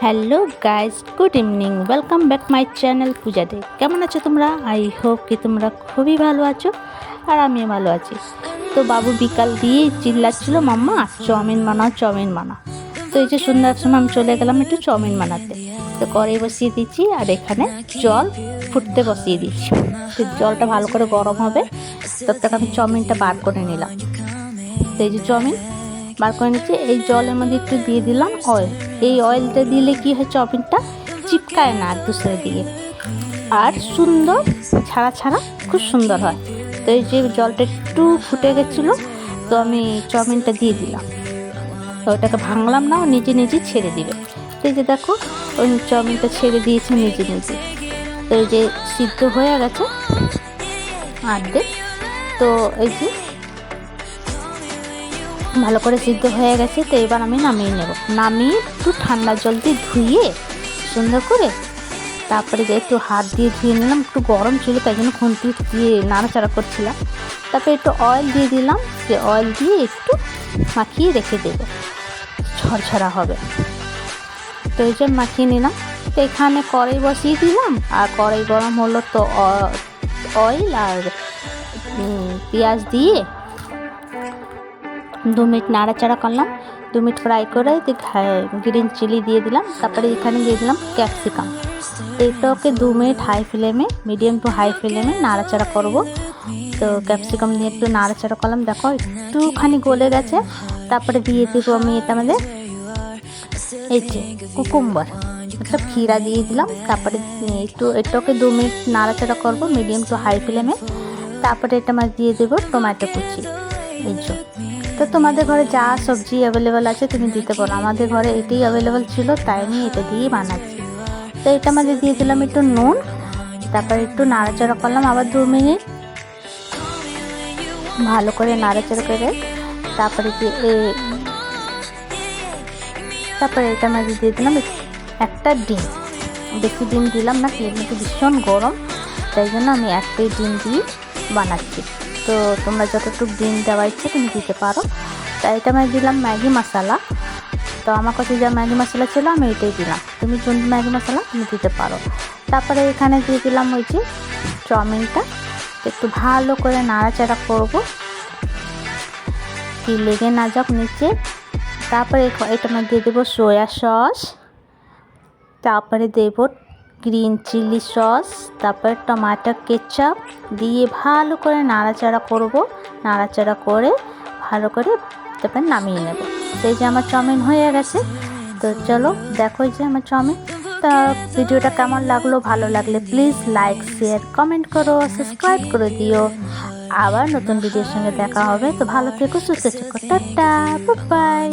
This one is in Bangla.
Hello guys, good evening, welcome back my channel Puja De. কেমন আছো তোমরা? আই হোপ কি তোমরা খুবই ভালো আছো আর আমিও ভালো আছি। তো বাবু বিকাল দিয়ে চিল্লাচ্ছিল, মাম্মা চাউমিন বানাও, চাউমিন বানাও। তো এই যে সন্ধ্যার সময় আমি চলে গেলাম একটু চাউমিন বানাতে। তো কড়াই বসিয়ে দিচ্ছি আর এখানে জল ফুটতে বসিয়ে দিচ্ছি। তো জলটা ভালো করে গরম হবে, ততটাকে আমি চাউমিনটা বার করে নিলাম। তো এই যে চাউমিন বার করে নিচ্ছি, এই জলের মধ্যে একটু দিয়ে দিলাম অয়েল। এই অয়েলটা দিলে কি হয়, চাউমিনটা চিপকায় না এক দুসরে দিয়ে, আর সুন্দর ছাড়া ছাড়া খুব সুন্দর হয়। তো এই যে জলটা একটু ফুটে গেছিলো, তো আমি চাউমিনটা দিয়ে দিলাম। তো ওটাকে ভাঙলাম না, নিজে নিজে ছেড়ে দিবে। তো এই যে দেখো, ওই চাউমিনটা ছেড়ে দিয়েছে নিজে নিজে। তো এই যে সিদ্ধ হয়ে গেছে অর্ধেক। তো এই যে ভালো করে সিদ্ধ হয়ে গেছে। তো এবার আমি নামিয়ে নেব। নামিয়ে একটু ঠান্ডা জল দিয়ে ধুয়ে সুন্দর করে, তারপরে যে একটু হাত দিয়ে ধুয়ে নিলাম, একটু গরম ছিল তাই জন্য খুন্তি দিয়ে নাড়াচাড়া করছিলাম। তারপরে একটু অয়েল দিয়ে দিলাম, যে অয়েল দিয়ে একটু মাখিয়ে রেখে দেবো, ঝরঝরা হবে। তো এই যে মাখিয়ে নিলাম। তো এখানে কড়াই বসিয়ে দিলাম, আর কড়াই গরম হলো তো অয়েল আর পেঁয়াজ দিয়ে 2 মিনিট নাড়াচাড়া করলাম। 2 মিনিট ফ্রাই করে গ্রিন চিলি দিয়ে দিলাম। তারপরে এখানে দিয়ে দিলাম ক্যাপসিকাম। এটাকে 2 মিনিট হাই ফ্লেমে, মিডিয়াম টু হাই ফ্লেমে নাড়াচাড়া করব। তো ক্যাপসিকাম দিয়ে একটু নাড়াচাড়া করলাম, দেখো একটুখানি গলে গেছে। তারপরে দিয়ে দেবো আমি এটা আমাদের এই যে কুকুম্বার, একটা ক্ষীরা দিয়ে দিলাম। তারপরে একটু এটাকে 2 মিনিট নাড়াচাড়া করব মিডিয়াম টু হাই ফ্লেমে। তারপরে এটা আমার দিয়ে দেবো টমেটো কুচি। এই যে, তো তোমাদের ঘরে যা সবজি অ্যাভেলেবেল আছে তুমি দিতে পারো। আমাদের ঘরে এটাই অ্যাভেলেবেল ছিল, তাই আমি এটা দিয়েই বানাচ্ছি। তো এটা আমাদের দিয়ে দিলাম একটু নুন। তারপরে একটু নাড়াচাড়া করলাম আবার 2 মিনিট, ভালো করে নাড়াচাড়া করে। তারপরে এটা আমাদের দিয়ে দিলাম একটা ডিম। বেশি ডিম দিলাম না, এমনিতে ভীষণ গরম, তাই জন্য আমি একটাই ডিম দিয়ে বানাচ্ছি। তো তোমরা যতটুকু ডিম দেওয়া ইচ্ছে তুমি দিতে পারো। তাই এটা আমি দিলাম ম্যাগি মশলা। তো আমার কাছে যা ম্যাগি মশলা ছিল আমি এটাই দিলাম, তুমি কোন ম্যাগি মশলা তুমি দিতে পারো। তারপরে এখানে দিয়ে দিলাম ওই যে চাউমিনটা। একটু ভালো করে নাড়াচাড়া করব, কি লেগে না যাক নিচে। তারপরে এটা আমি দিয়ে দেবো সয়া সস, তারপরে দেবো গ্রিন চিলি সস, তারপরে টমেটো কেচাপ দিয়ে ভালো করে নাড়াচাড়া করব। নাড়াচাড়া করে ভালো করে তারপরে নামিয়ে নেব। সেই যে আমার চাউমিন হয়ে গেছে। তো চলো দেখো যে আমার চাউমিন। তা ভিডিওটা কেমন লাগলো, ভালো লাগলে প্লিজ লাইক, শেয়ার, কমেন্ট করো, সাবস্ক্রাইব করে দিও। আবার নতুন ভিডিওর সঙ্গে দেখা হবে। তো ভালো থেকো, সুস্থ থেকো, টাটা, বাই বাই।